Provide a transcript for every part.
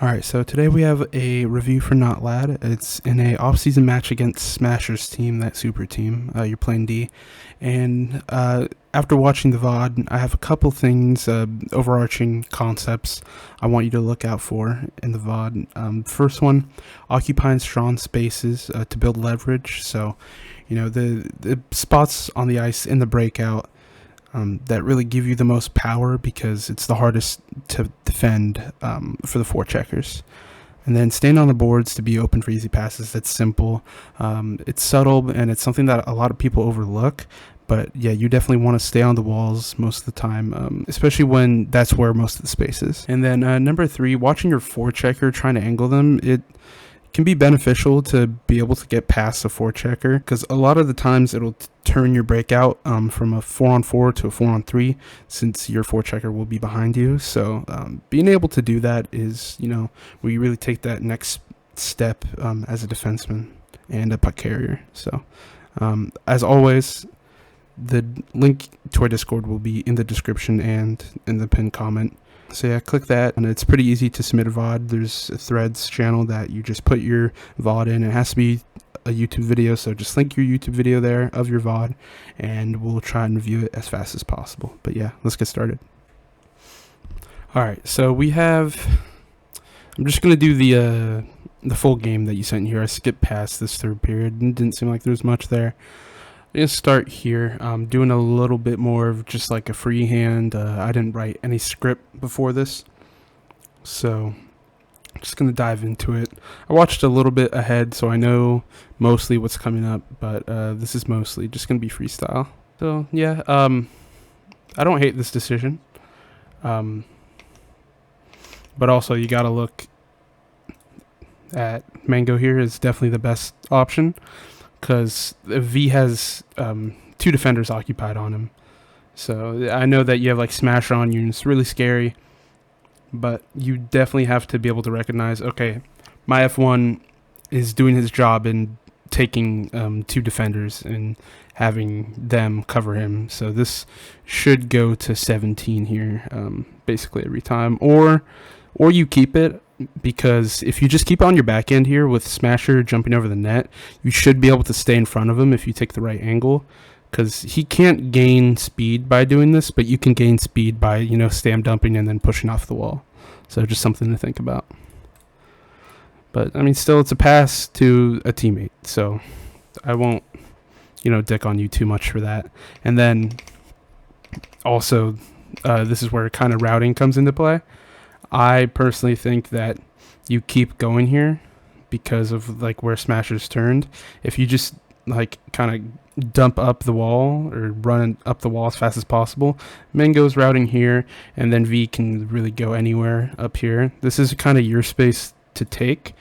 Alright, so today we have a review for Not Lad. It's in a off-season match against Smasher's team, that super team. You're playing D. And after watching the VOD, I have a couple things, overarching concepts I want you to look out for in the VOD. First one, occupying strong spaces to build leverage. So, you know, the spots on the ice in the breakout that really give you the most power because it's the hardest to defend for the forecheckers. And then staying on the boards to be open for easy passes. That's simple. It's subtle and it's something that a lot of people overlook. But yeah, you definitely want to stay on the walls most of the time, especially when that's where most of the space is. And then number 3, watching your forechecker, trying to angle them. It can be beneficial to be able to get past a forechecker because a lot of the times it'll turn your breakout from a 4-on-4 to a 4-on-3 since your forechecker will be behind you. So being able to do that is, you know, where you really take that next step as a defenseman and a puck carrier. So as always, the link to our Discord will be in the description and in the pinned comment. So yeah, click that, and it's pretty easy to submit a VOD. There's a Threads channel that you just put your VOD in. It has to be a YouTube video, so just link your YouTube video there of your VOD, and we'll try and review it as fast as possible. But yeah, let's get started. Alright, so we have... I'm just going to do the full game that you sent here. I skipped past this third period, and it didn't seem like there was much there. I'm going to start here, doing a little bit more of just like a freehand. I didn't write any script before this, so I'm just going to dive into it. I watched a little bit ahead, so I know mostly what's coming up, but this is mostly just going to be freestyle. So yeah, I don't hate this decision, but also you got to look at Mango here is definitely the best option, because V has 2 defenders occupied on him. So I know that you have like Smasher on you and it's really scary, but you definitely have to be able to recognize, okay, my F1 is doing his job in taking 2 defenders and having them cover him. So this should go to 17 here, basically every time, or you keep it. Because if you just keep on your back end here with Smasher jumping over the net, you should be able to stay in front of him if you take the right angle. Because he can't gain speed by doing this, but you can gain speed by, you know, stam dumping and then pushing off the wall. So just something to think about. But, I mean, still, it's a pass to a teammate. So I won't, you know, dick on you too much for that. And then also, this is where kind of routing comes into play. I personally think that you keep going here because of like where Smasher's turned. If you just like kind of dump up the wall or run up the wall as fast as possible, Mango's routing here, and then V can really go anywhere up here. This is kind of your space to take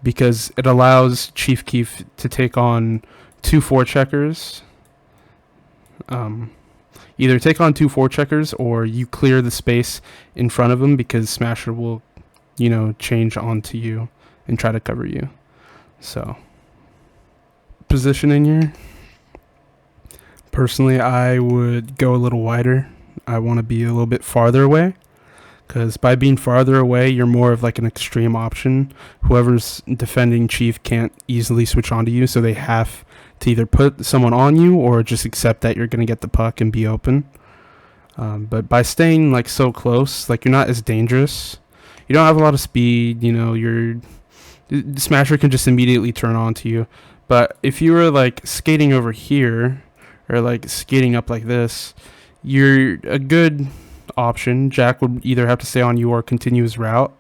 because it allows Chief Keef to take on 2 forecheckers. Either take on 2 forecheckers or you clear the space in front of him because Smasher will, you know, change onto you and try to cover you. So, positioning here. Personally, I would go a little wider. I want to be a little bit farther away because by being farther away, you're more of like an extreme option. Whoever's defending Chief can't easily switch onto you, so they have to either put someone on you or just accept that you're going to get the puck and be open. But by staying like so close, like you're not as dangerous. You don't have a lot of speed, you know, the Smasher can just immediately turn on to you. But if you were like skating over here or like skating up like this, you're a good option. Jack would either have to stay on you or continue his route.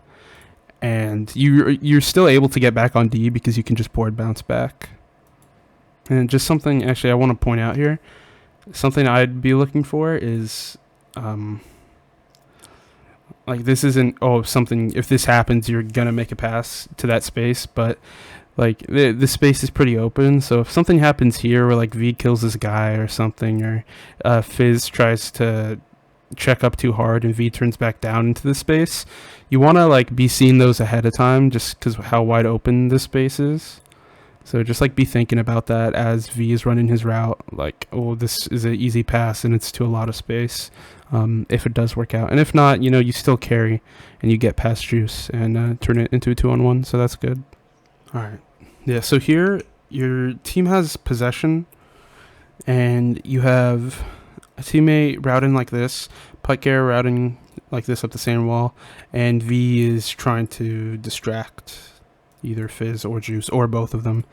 And you're still able to get back on D because you can just board bounce back. And just something, actually, I want to point out here, something I'd be looking for is, like, this isn't, something, if this happens, you're going to make a pass to that space, but, like, the space is pretty open, so if something happens here where, like, V kills this guy or something, or Fizz tries to check up too hard and V turns back down into the space, you want to, like, be seeing those ahead of time just because of how wide open this space is. So just like be thinking about that as V is running his route, like, oh, this is an easy pass and it's to a lot of space. if it does work out. And if not, you still carry and you get past juice and turn it into a 2-on-1. So that's good. All right. Yeah. So here your team has possession, and you have a teammate routing like this, Pike Air routing like this up the sand wall, and V is trying to distract either Fizz or Juice or both of them.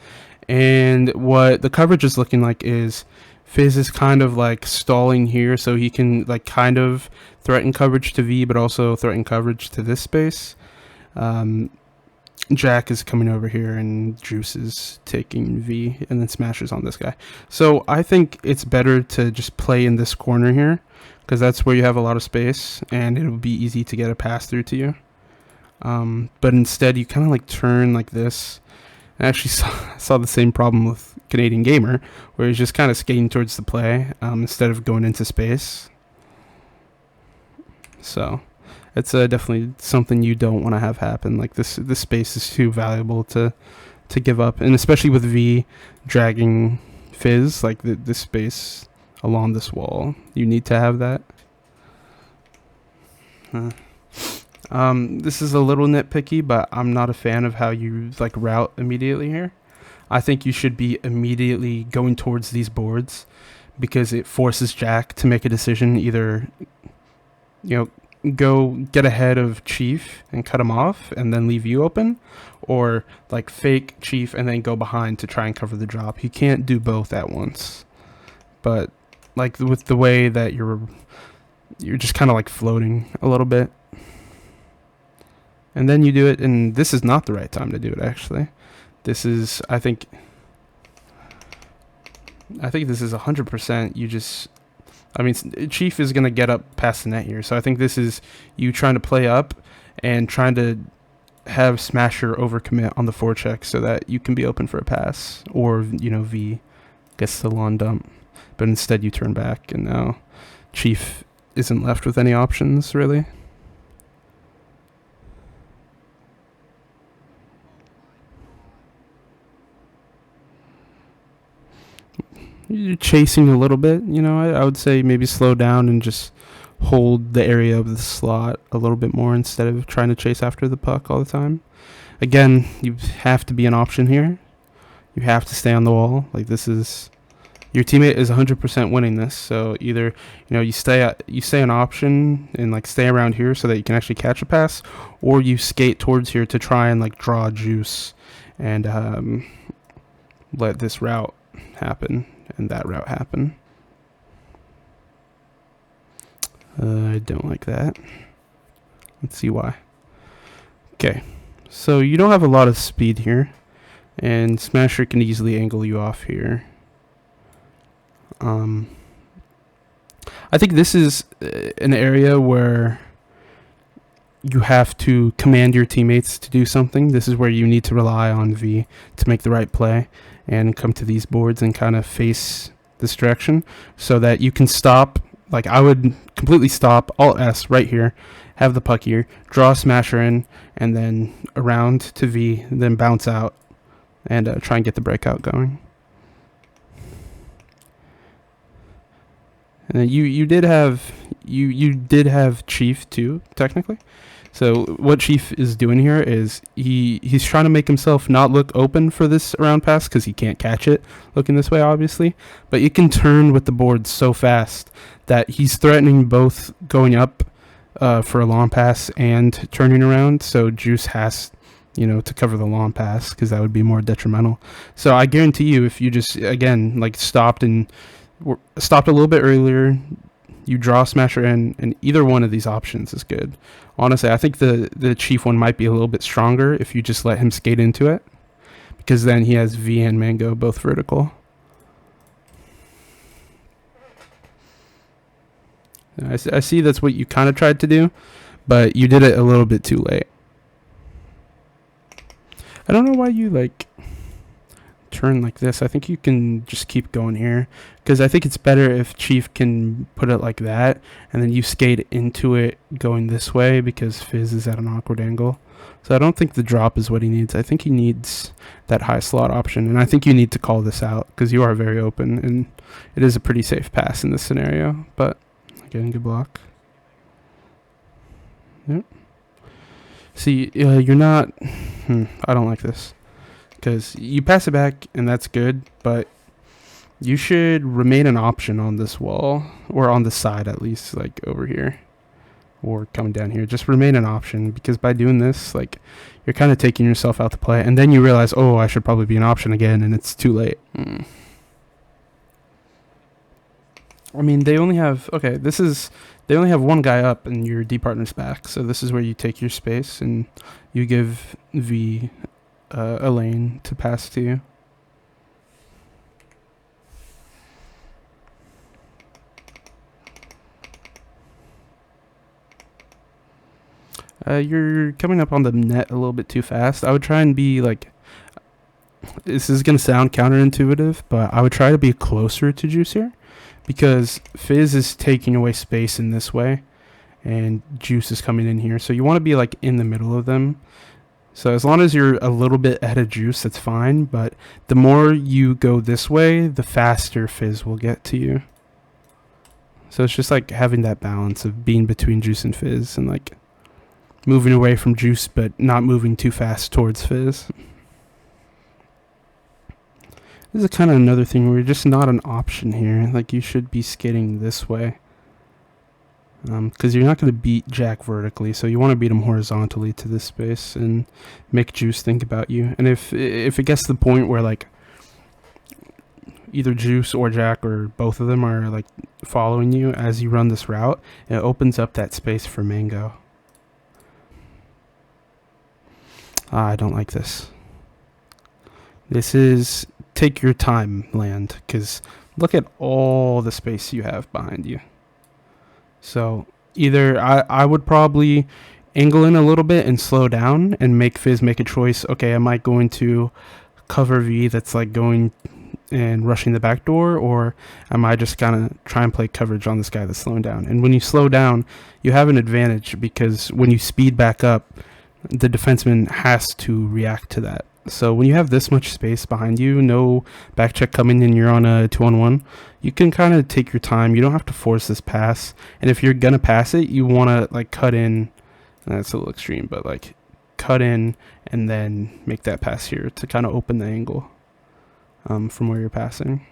And what the coverage is looking like is Fizz is kind of like stalling here, so he can like kind of threaten coverage to V, but also threaten coverage to this space. Jack is coming over here, and Juice is taking V, and then Smasher's on this guy. So I think it's better to just play in this corner here, because that's where you have a lot of space, and it'll be easy to get a pass through to you. But instead, you kind of like turn like this. I actually saw the same problem with Canadian Gamer, where he's just kind of skating towards the play instead of going into space. So it's definitely something you don't want to have happen. Like this space is too valuable to give up, and especially with V dragging Fizz, like this space along this wall, you need to have that. This is a little nitpicky, but I'm not a fan of how you like route immediately here. I think you should be immediately going towards these boards, because it forces Jack to make a decision, either go get ahead of Chief and cut him off and then leave you open, or like fake Chief and then go behind to try and cover the drop. He can't do both at once. But like with the way that you're just kind of like floating a little bit, and then you do it, and this is not the right time to do it, actually. This is, I think this is 100%. Chief is going to get up past the net here. So I think this is you trying to play up and trying to have Smasher overcommit on the forecheck so that you can be open for a pass, or, V gets the lawn dump. But instead you turn back, and now Chief isn't left with any options, really. You're chasing a little bit, I would say maybe slow down and just hold the area of the slot a little bit more instead of trying to chase after the puck all the time. Again, you have to be an option here. You have to stay on the wall. Like, this is, your teammate is 100% winning this. So either, you stay an option and like stay around here so that you can actually catch a pass, or you skate towards here to try and like draw juice and let this route happen and that route happen. I don't like that. Let's see why. Okay, so you don't have a lot of speed here, and Smasher can easily angle you off here. I think this is an area where you have to command your teammates to do something. This is where you need to rely on V to make the right play and come to these boards and kind of face this direction so that you can stop. Like, I would completely stop, Alt S right here, have the puck here, draw Smasher in, and then around to V, then bounce out and try and get the breakout going. And you did have Chief too, technically. So what Chief is doing here is he's trying to make himself not look open for this around pass, because he can't catch it looking this way, obviously. But it can turn with the board so fast that he's threatening both going up for a long pass and turning around. So Juice has, to cover the long pass, because that would be more detrimental. So I guarantee you, if you just, again, like stopped a little bit earlier, you draw Smasher in, and either one of these options is good. Honestly, I think the Chief one might be a little bit stronger if you just let him skate into it, because then he has V and Mango both vertical. I see that's what you kind of tried to do, but you did it a little bit too late. I don't know why you turn like this. I think you can just keep going here, because I think it's better if Chief can put it like that and then you skate into it going this way, because Fizz is at an awkward angle. So I don't think the drop is what he needs. I think he needs that high slot option, and I think you need to call this out because you are very open and it is a pretty safe pass in this scenario. But Getting good block. Yep. See, you're not... I don't like this. Because you pass it back, and that's good, but you should remain an option on this wall, or on the side at least, like over here, or coming down here. Just remain an option, because by doing this, like, you're kind of taking yourself out to play, and then you realize, oh, I should probably be an option again, and it's too late. I mean, they only have... Okay, they only have one guy up, and your D partner's back, so this is where you take your space, and you give V a lane to pass to you. You're coming up on the net a little bit too fast. I would try and be like... This is going to sound counterintuitive, but I would try to be closer to Juice here, because Fizz is taking away space in this way, and Juice is coming in here. So you want to be like in the middle of them. So as long as you're a little bit ahead of Juice, that's fine. But the more you go this way, the faster Fizz will get to you. So it's just like having that balance of being between Juice and Fizz, and like moving away from Juice, but not moving too fast towards Fizz. This is kind of another thing where you're just not an option here. Like, you should be skidding this way. Because you're not going to beat Jack vertically, so you want to beat him horizontally to this space and make Juice think about you. And if it gets to the point where, like, either Juice or Jack or both of them are, like, following you as you run this route, it opens up that space for Mango. I don't like this. This is take your time land, because look at all the space you have behind you. So either I would probably angle in a little bit and slow down and make Fizz make a choice. Okay, am I going to cover V that's like going and rushing the back door, or am I just gonna try and play coverage on this guy that's slowing down? And when you slow down, you have an advantage, because when you speed back up, the defenseman has to react to that. So when you have this much space behind you, no back check coming in, you're on a 2-on-1, you can kind of take your time. You don't have to force this pass. And if you're going to pass it, you want to like cut in. That's a little extreme, but like cut in and then make that pass here to kind of open the angle from where you're passing.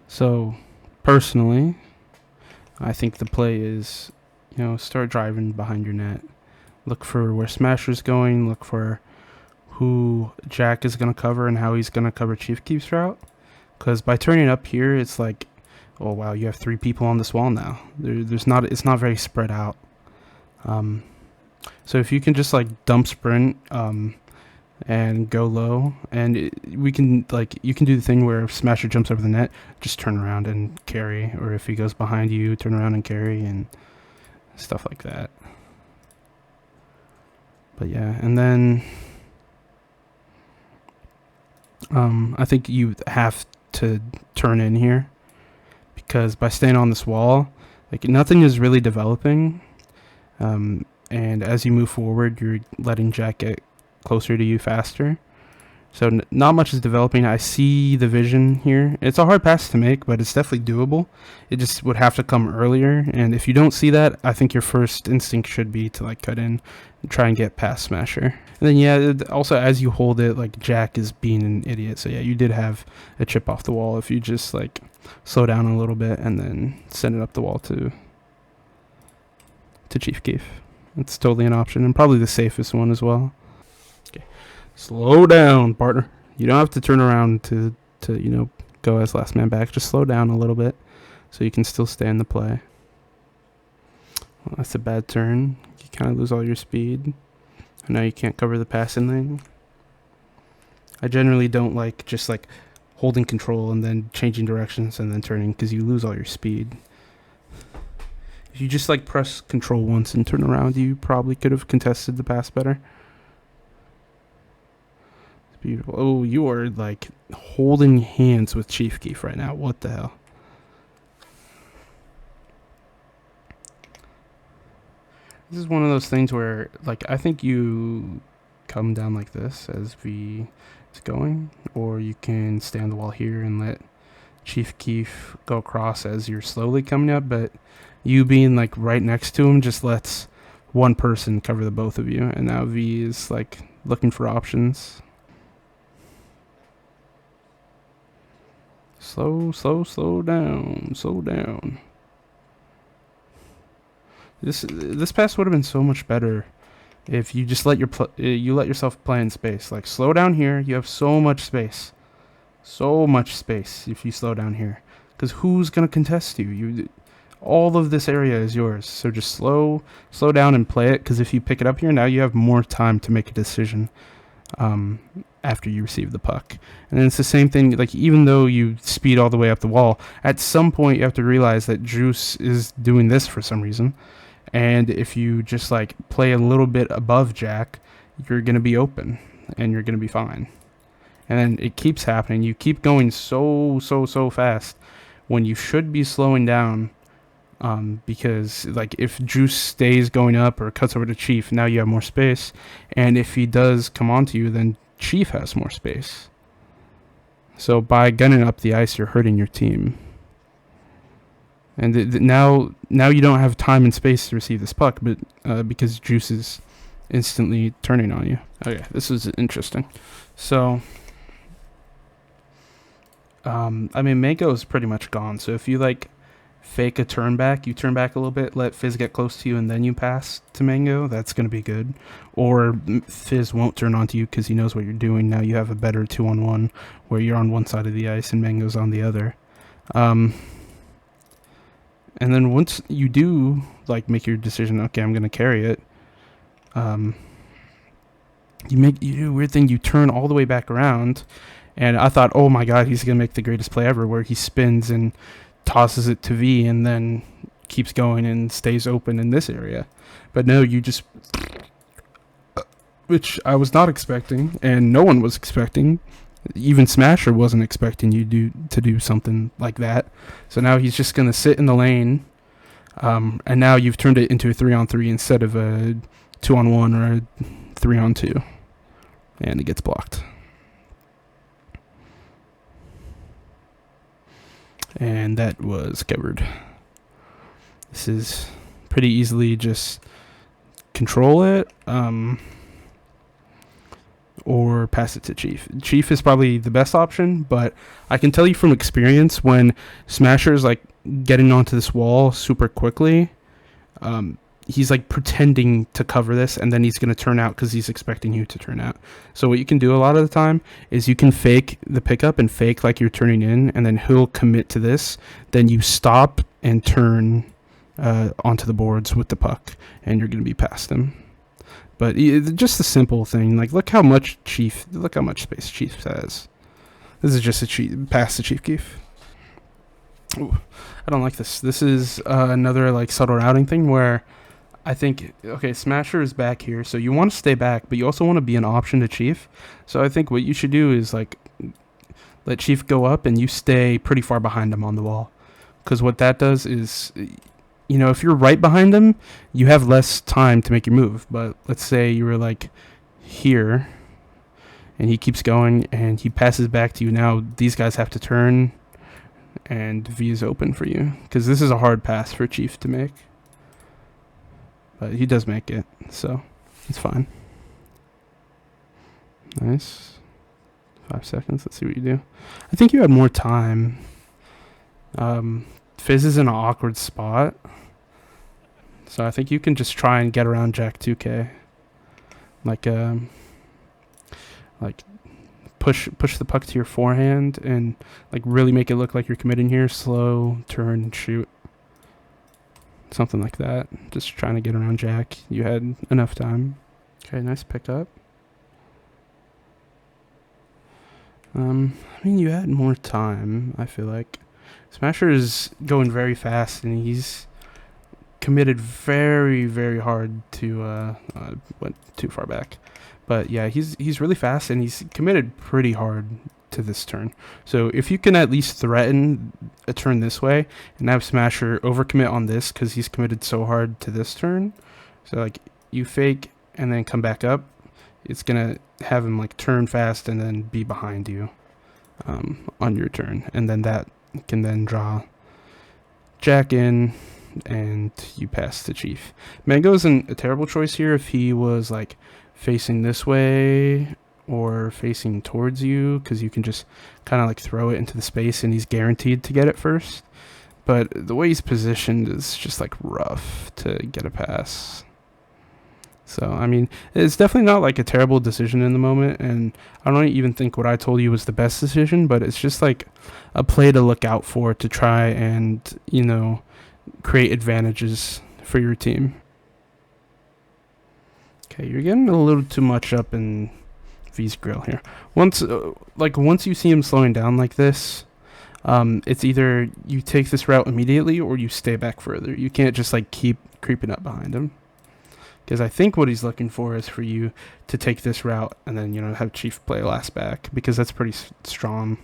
So personally, I think the play is, start driving behind your net. Look for where Smasher's going. Look for who Jack is going to cover and how he's going to cover Chief Keef's route. Because by turning up here, it's like, oh wow, you have 3 people on this wall now. It's not very spread out. So if you can just like dump sprint and go low, and you can do the thing where if Smasher jumps over the net, just turn around and carry. Or if he goes behind you, turn around and carry, and stuff like that. But yeah, and then I think you have to turn in here, because by staying on this wall, like nothing is really developing, and as you move forward, you're letting Jack get closer to you faster. So not much is developing. I see the vision here. It's a hard pass to make, but it's definitely doable. It just would have to come earlier. And if you don't see that, I think your first instinct should be to like cut in and try and get past Smasher. And then yeah, also as you hold it, like Jack is being an idiot. So yeah, you did have a chip off the wall if you just like slow down a little bit and then send it up the wall to Chief Keef. It's totally an option, and probably the safest one as well. Slow down, partner. You don't have to turn around to go as last man back. Just slow down a little bit so you can still stay in the play. Well, that's a bad turn. You kind of lose all your speed. I know you can't cover the passing lane. I generally don't like just like holding control and then changing directions and then turning, because you lose all your speed. If you just like press control once and turn around, you probably could have contested the pass better. Beautiful. Oh, you are like holding hands with Chief Keef right now. What the hell? This is one of those things where, like, I think you come down like this as V is going, or you can stay on the wall here and let Chief Keef go across as you're slowly coming up, but you being like right next to him just lets one person cover the both of you, and now V is like looking for options. Slow down. This pass would have been so much better if you just let you let yourself play in space. Like, slow down here. You have so much space. So much space if you slow down here. Because who's going to contest you? All of this area is yours. So just slow down and play it. Because if you pick it up here, now you have more time to make a decision after you receive the puck. And then it's the same thing. Like, even though you speed all the way up the wall, at some point you have to realize that Juice is doing this for some reason. And if you just like play a little bit above Jack, you're going to be open and you're going to be fine. And then it keeps happening. You keep going so fast when you should be slowing down, because like if Juice stays going up or cuts over to Chief, now you have more space. And if he does come onto you, then Chief has more space. So by gunning up the ice, you're hurting your team. And now you don't have time and space to receive this puck, but because Juice is instantly turning on you. Okay, this is interesting. So, I mean, Mako is pretty much gone. So if you like fake a turn back, you turn back a little bit, let Fizz get close to you, and then you pass to Mango, that's going to be good. Or Fizz won't turn onto you because he knows what you're doing. Now you have a better 2-on-1 where you're on one side of the ice and Mango's on the other. And then once you do like make your decision, okay, I'm gonna carry it. You do a weird thing. You turn all the way back around, and I thought, oh my god, he's gonna make the greatest play ever, where he spins and tosses it to V, and then keeps going and stays open in this area. But no, you just, which I was not expecting, and no one was expecting. Even Smasher wasn't expecting you to do something like that. So now he's just going to sit in the lane, and now you've turned it into a 3-on-3 instead of a 2-on-1 or a 3-on-2. And it gets blocked. And that was covered. This is pretty easily just control it. Or pass it to Chief. Chief is probably the best option, but I can tell you from experience, when Smasher is like getting onto this wall super quickly, he's like pretending to cover this, and then he's going to turn out because he's expecting you to turn out. So what you can do a lot of the time is you can fake the pickup and fake like you're turning in, and then he'll commit to this. Then you stop and turn onto the boards with the puck, and you're going to be past him. But just a simple thing, like look how much space Chief has. This is just a pass to Chief Keef. Ooh, I don't like this. This is another like subtle routing thing where I think, okay, Smasher is back here, so you want to stay back, but you also want to be an option to Chief. So I think what you should do is like let Chief go up and you stay pretty far behind him on the wall. Because what that does is, you know, if you're right behind him, you have less time to make your move. But let's say you were like here and he keeps going and he passes back to you. Now these guys have to turn and V is open for you, because this is a hard pass for Chief to make. But he does make it, so it's fine. Nice. 5 seconds. Let's see what you do. I think you had more time. Fizz is in an awkward spot, so I think you can just try and get around Jack 2K. Like push the puck to your forehand and like really make it look like you're committing here. Slow turn, shoot. Something like that. Just trying to get around Jack. You had enough time. Okay, nice pickup. I mean, you had more time, I feel like. Smasher is going very fast, and he's committed very, very hard to, went too far back. But yeah, he's really fast, and he's committed pretty hard to this turn. So if you can at least threaten a turn this way and have Smasher overcommit on this because he's committed so hard to this turn. So like you fake and then come back up, it's going to have him like turn fast and then be behind you on your turn. And then that can then draw Jack in, and you pass to Chief. Mango isn't a terrible choice here if he was like facing this way or facing towards you, because you can just kind of like throw it into the space and he's guaranteed to get it first. But the way he's positioned is just like rough to get a pass. So, I mean, it's definitely not like a terrible decision in the moment, and I don't even think what I told you was the best decision, but it's just like a play to look out for to try and, you know, create advantages for your team. Okay, you're getting a little too much up in V's grill here. Once you see him slowing down like this, it's either you take this route immediately or you stay back further. You can't just like keep creeping up behind him. Because I think what he's looking for is for you to take this route and then, you know, have Chief play last back, because that's pretty strong.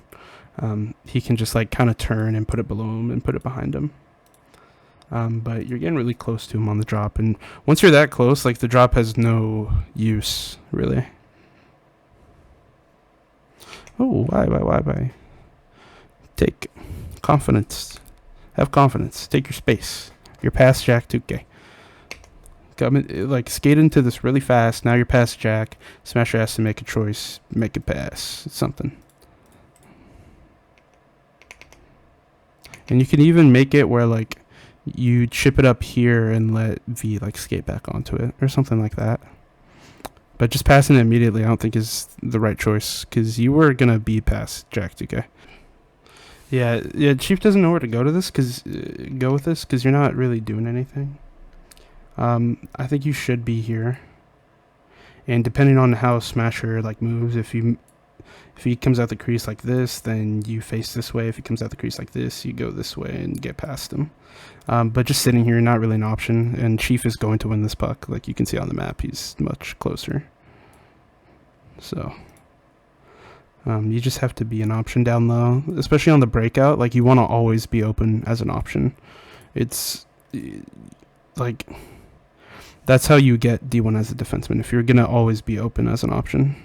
He can just like kind of turn and put it below him and put it behind him. But you're getting really close to him on the drop, and once you're that close, like the drop has no use really. Oh, why? Take confidence. Have confidence. Take your space. You're past Jack 2K. Like skate into this really fast. Now you're past Jack. Smasher has to make a choice. Make a pass. Something. And you can even make it where like you chip it up here and let V like skate back onto it or something like that. But just passing it immediately I don't think is the right choice, because you were gonna be past Jack 2K. Yeah. Chief doesn't know where to go with this because you're not really doing anything. I think you should be here, and depending on how Smasher like moves, if he comes out the crease like this, then you face this way. If he comes out the crease like this, you go this way and get past him. But just sitting here, not really an option, and Chief is going to win this puck. Like you can see on the map, he's much closer. So you just have to be an option down low, especially on the breakout. Like you want to always be open as an option. It's like that's how you get D1 as a defenseman, if you're gonna always be open as an option.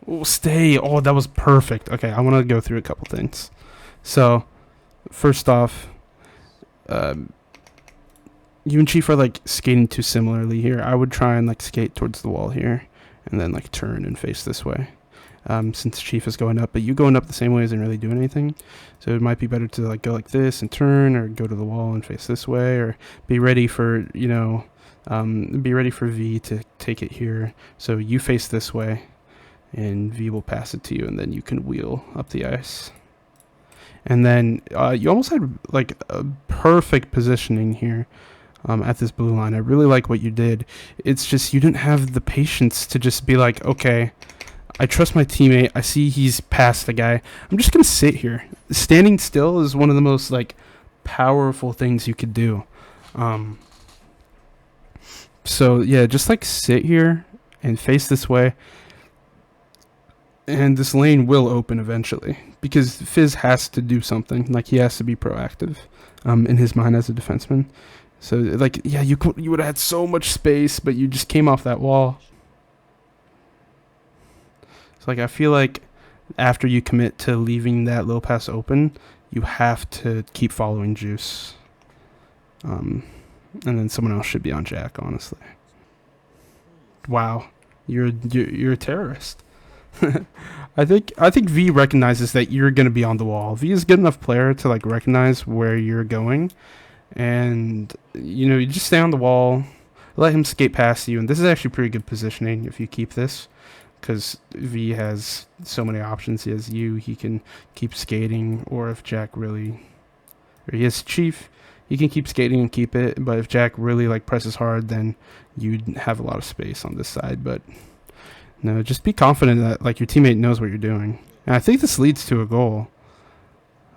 Oh, stay. Oh, that was perfect. Okay, I want to go through a couple things. So first off, you and Chief are like skating too similarly here. I would try and like skate towards the wall here and then like turn and face this way. Since Chief is going up, but you going up the same way isn't really doing anything. So it might be better to like go like this and turn, or go to the wall and face this way, or be ready for, you know, be ready for V to take it here. So you face this way and V will pass it to you, and then you can wheel up the ice. And then you almost had like a perfect positioning here at this blue line. I really like what you did. It's just you didn't have the patience to just be like, okay, I trust my teammate. I see he's past the guy. I'm just going to sit here. Standing still is one of the most like powerful things you could do. So yeah, just like sit here and face this way. And this lane will open eventually, because Fizz has to do something. Like he has to be proactive in his mind as a defenseman. So like, yeah, you would have had so much space, but you just came off that wall. So like I feel like after you commit to leaving that low pass open, you have to keep following Juice. And then someone else should be on Jack, honestly. Wow. You're a terrorist. I think V recognizes that you're going to be on the wall. V is a good enough player to like recognize where you're going, and you know, you just stay on the wall, let him skate past you, and this is actually pretty good positioning if you keep this, because V has so many options. He has you, he can keep skating, or if Jack really, or he has Chief, he can keep skating and keep it, but if Jack really like presses hard, then you'd have a lot of space on this side. But no, just be confident that like your teammate knows what you're doing. And I think this leads to a goal.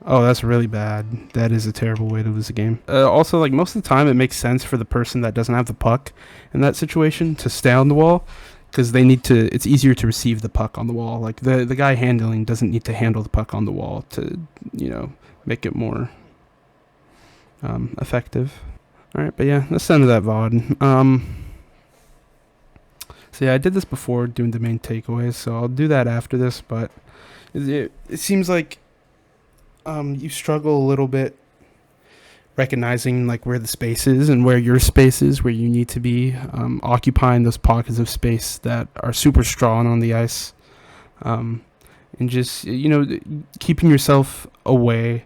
Oh, that's really bad. That is a terrible way to lose a game. Also, like most of the time, it makes sense for the person that doesn't have the puck in that situation to stay on the wall, because they need to. It's easier to receive the puck on the wall. Like the guy handling doesn't need to handle the puck on the wall to, you know, make it more effective. All right, but yeah, that's the end of that VOD. So yeah, I did this before doing the main takeaways, so I'll do that after this. But it seems like you struggle a little bit recognizing like where the space is and where your space is, where you need to be, occupying those pockets of space that are super strong on the ice, and just keeping yourself away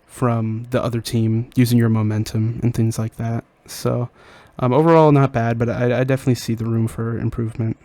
from the other team, using your momentum and things like that. So overall, not bad, but I definitely see the room for improvement.